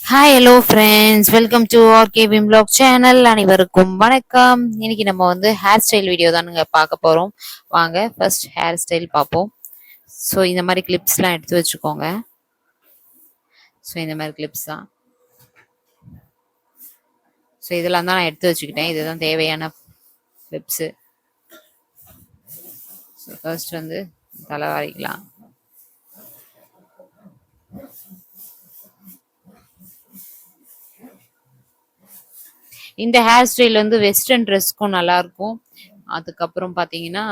Hi hello friends, welcome to RK விம் vlog channel. அனைவருக்கும் வணக்கம். இன்னைக்கு நம்ம வந்து ஹேர் ஸ்டைல் வீடியோ தானுங்க பார்க்க போறோம். வாங்க ஃபர்ஸ்ட் ஹேர் ஸ்டைல் பார்ப்போம். ஸோ இந்த மாதிரி கிளிப்ஸ்லாம் எடுத்து வச்சுக்கோங்க. ஸோ இந்த மாதிரி கிளிப்ஸ் தான். ஸோ இதெல்லாம் தான் நான் எடுத்து வச்சுக்கிட்டேன். இதுதான் தேவையான கிளிப்ஸு. ஸோ ஃபர்ஸ்ட் வந்து தலை வாரிக்கலாம். இந்த ஹேர் ஸ்டைல் வந்து வெஸ்டர்ன் ட்ரெஸ்க்கும் நல்லா இருக்கும். அதுக்கப்புறம் பார்த்தீங்கன்னா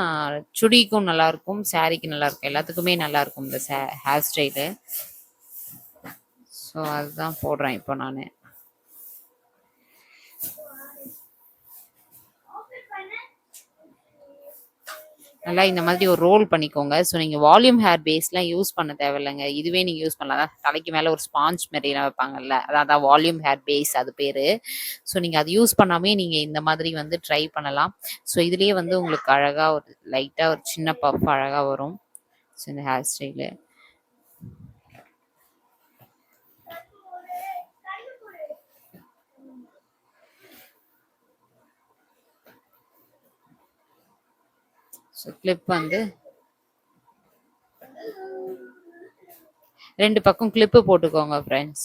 சுடிக்கும் நல்லா இருக்கும், சாரிக்கு நல்லா இருக்கும், எல்லாத்துக்குமே நல்லா இருக்கும் இந்த ஹேர் ஸ்டைலு. ஸோ அதுதான் போடுறேன் இப்போ நான். நல்லா இந்த மாதிரி ஒரு ரோல் பண்ணிக்கோங்க. ஸோ நீங்கள் வால்யூம் ஹேர் பேஸ்லாம் யூஸ் பண்ண தேவையில்லைங்க. இதுவே நீங்கள் யூஸ் பண்ணலாம். தலைக்கு மேலே ஒரு ஸ்பாஞ்ச் மாதிரிலாம் வைப்பாங்கல்ல, அதான் வால்யூம் ஹேர் பேஸ் அது பேர். ஸோ நீங்கள் அது யூஸ் பண்ணாமே நீங்கள் இந்த மாதிரி வந்து ட்ரை பண்ணலாம். ஸோ இதுலேயே வந்து உங்களுக்கு அழகாக ஒரு லைட்டாக ஒரு சின்ன பஃப் அழகாக வரும். ஸோ இந்த ஹேர் ஸ்டைலு ஸோ கிளிப் வந்து 2 பக்கம் கிளிப்பு போட்டுக்கோங்க ஃப்ரெண்ட்ஸ்.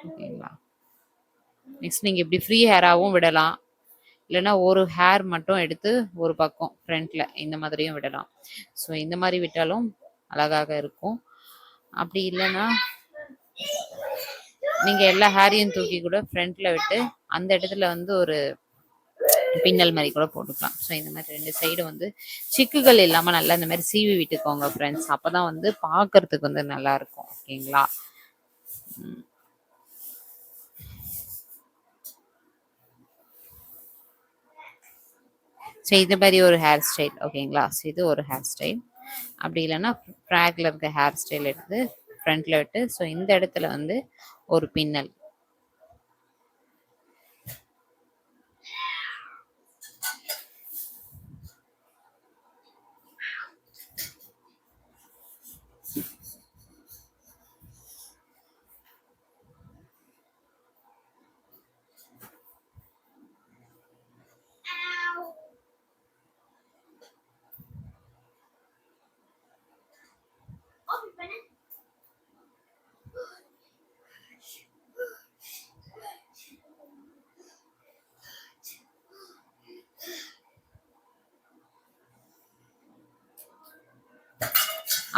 ஓகேங்களா? நெக்ஸ்ட் நீங்கள் இப்படி ஃப்ரீ ஹேராகவும் விடலாம், இல்லைன்னா ஒரு ஹேர் மட்டும் எடுத்து ஒரு பக்கம் ஃப்ரண்ட்ல இந்த மாதிரியும் விடலாம். ஸோ இந்த மாதிரி விட்டாலும் அழகாக இருக்கும். அப்படி இல்லைன்னா நீங்கள் எல்லா ஹேரையும் தூக்கி கூட ஃப்ரண்ட்ல விட்டு அந்த இடத்துல வந்து ஒரு பின்னல் மாதிரி கூட போட்டுக்கலாம். ஸோ இந்த மாதிரி 2 சைடு வந்து சிக்குகள் இல்லாமல் நல்லா இந்த மாதிரி சீவி விட்டுக்கோங்க ஃப்ரெண்ட்ஸ். அப்போ தான் வந்து பார்க்கறதுக்கு வந்து நல்லா இருக்கும். ஓகேங்களா? ஸோ இது மாதிரி ஒரு ஹேர் ஸ்டைல். ஓகேங்களா? ஸோ இது ஒரு ஹேர் ஸ்டைல். அப்படி இல்லைன்னா ஃப்ராக்ல இருக்க ஹேர் ஸ்டைல் எடுத்து ஃப்ரண்ட்ல விட்டு ஸோ இந்த இடத்துல வந்து ஒரு பின்னல்.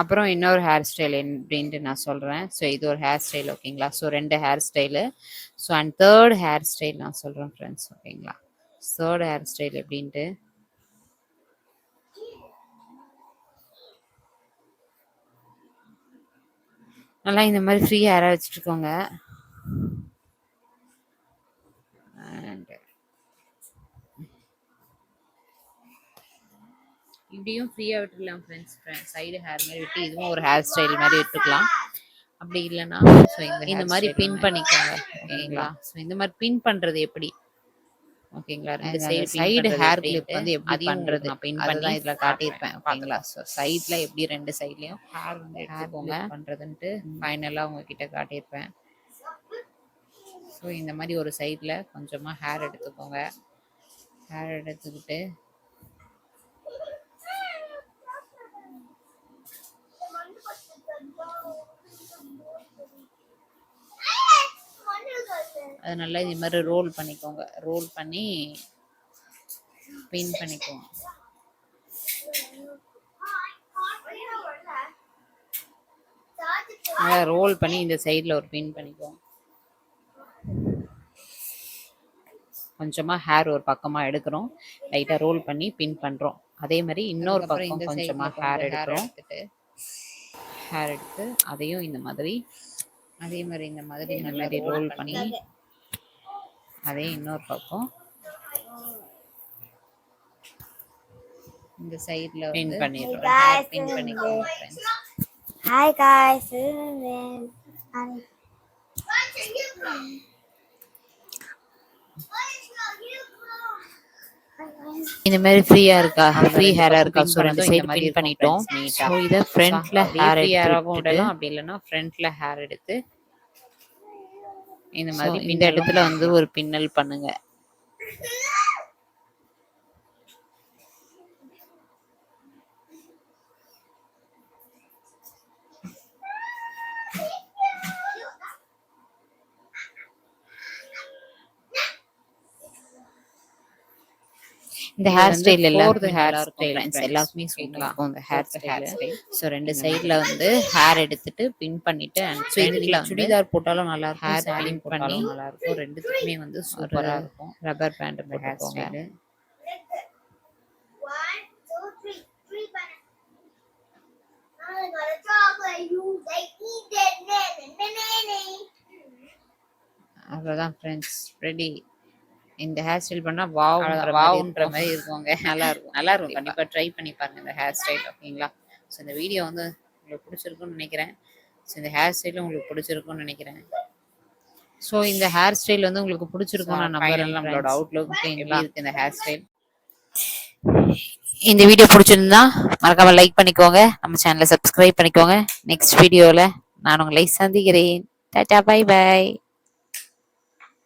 அப்புறம் இன்னொரு ஹேர் ஸ்டைல் அப்படின்ட்டு நான் சொல்கிறேன். ஸோ இது ஒரு ஹேர் ஸ்டைல். ஓகேங்களா? So 2 hair style. So and third hair style நான் சொல்கிறேன் ஃப்ரெண்ட்ஸ். ஓகேங்களா? தேர்ட் ஹேர் ஸ்டைல் எப்படின்ட்டு நல்லா இந்த மாதிரி ஃப்ரீ ஹேராக வச்சுட்டுக்கோங்க. இப்படியும் ஃப்ரீயாக விட்டுடலாம் ஃப்ரெண்ட்ஸ். சைடு ஹேர் மாதிரி விட்டு இதுவும் ஒரு ஹேர் ஸ்டைல் மாதிரி விட்டுக்கலாம். அப்படி இல்லைன்னா ஸோ இந்த மாதிரி பின் பண்ணிக்கோங்க. ஓகேங்களா? ஸோ இந்த மாதிரி பின் பண்ணுறது எப்படி? ஓகேங்களா? 2 சைடு ஹேர் கிளிப் வந்து எப்படி பண்ணுறது நான் பின் பண்ணி இதில் காட்டியிருப்பேன். ஓகேங்களா? ஸோ சைடில் எப்படி 2 சைட்லேயும் ஹேர் வந்து எடுத்துக்கோங்க பண்ணுறதுன்ட்டு ஃபைனலாக உங்ககிட்ட காட்டியிருப்பேன். ஸோ இந்த மாதிரி ஒரு சைடில் கொஞ்சமாக ஹேர் எடுத்துக்கோங்க. ஹேர் எடுத்துக்கிட்டு அது நல்லா இது மாதிரி ரோல் பண்ணிக்கோங்க. ரோல் பண்ணி பின் பண்ணிக்கோங்க. நல்லா ரோல் பண்ணி இந்த சைடில் ஒரு பின் பண்ணிக்கோங்க. கொஞ்சமாக ஹேர் ஒரு பக்கமாக எடுக்கிறோம், லைட்டாக ரோல் பண்ணி பின் பண்ணுறோம். அதே மாதிரி இன்னொரு பக்கம் கொஞ்சமாக ஹேர் எடுக்கிறோம். ஹேர் எடுத்து அதையும் இந்த மாதிரி அதே மாதிரி இந்த மாதிரி ரோல் பண்ணி அதே இன்னொரு பக்கம் இந்த சைடுல பின் பண்ணிடுறோம். பின் பண்ணிக்கோங்க ஃப்ரெண்ட்ஸ். Hi guys. இந்த மாதிரி ஃப்ரீயா இருக்கா, ஃப்ரீ ஹேரா இருக்கா? ஸோ 2 சைடு பின் பண்ணிட்டோம். ஸோ இதை ஃப்ரண்ட்ல ஹேர் எடுத்து அப்படி இல்லைன்னா ஃப்ரண்ட்ல ஹேர் எடுத்து இந்த மாதிரி இந்த இடத்துல வந்து ஒரு பின்னல் பண்ணுங்க. இந்த ஹேர் ஸ்டைல் எல்லாருக்கும் ஹேர் ஸ்டைல் எல்லாருக்குமே சூப்பராக இந்த ஹேர் ஸ்டைல். ஸோ 2 சைடில் வந்து ஹேர் எடுத்துட்டு பின் பண்ணிட்டு ஸோ இதுல சுடிதார் போட்டாலும் நல்லா இருக்கும், ஹேர் பின் பண்ணி நல்லா இருக்கும். 2த்துக்குமே வந்து சூப்பராக இருக்கும். Rubber band hair style. அவ்வளோதான் ஃப்ரெண்ட்ஸ், ரெடி. இந்த ஹேர் ஸ்டைல் பண்ணா வாவ்ன்ற மாதிரி இருக்குங்க. நல்லா இருக்கும். கண்டிப்பா ட்ரை பண்ணி பாருங்க இந்த ஹேர் ஸ்டைல். ஓகேங்களா? ஸோ இந்த வீடியோ வந்து உங்களுக்கு பிடிச்சிருக்கும்னு நினைக்கிறேன். ஸோ இந்த ஹேர் ஸ்டைலும் உங்களுக்கு பிடிச்சிருக்கும்னு நினைக்கிறேன். ஸோ இந்த ஹேர் ஸ்டைல் வந்து உங்களுக்கு பிடிச்சிருக்கும் நான் நம்புறேன். நம்மளோட அவுட்லுக் ஓகேங்களா இருக்கு இந்த ஹேர் ஸ்டைல். இந்த வீடியோ பிடிச்சிருந்தா மறக்காம லைக் பண்ணிக்கோங்க, நம்ம சேனலை சப்ஸ்கிரைப் பண்ணிக்கோங்க. நெக்ஸ்ட் வீடியோவில் நான் உங்களை சந்திக்கிறேன். டாடா, பை பை.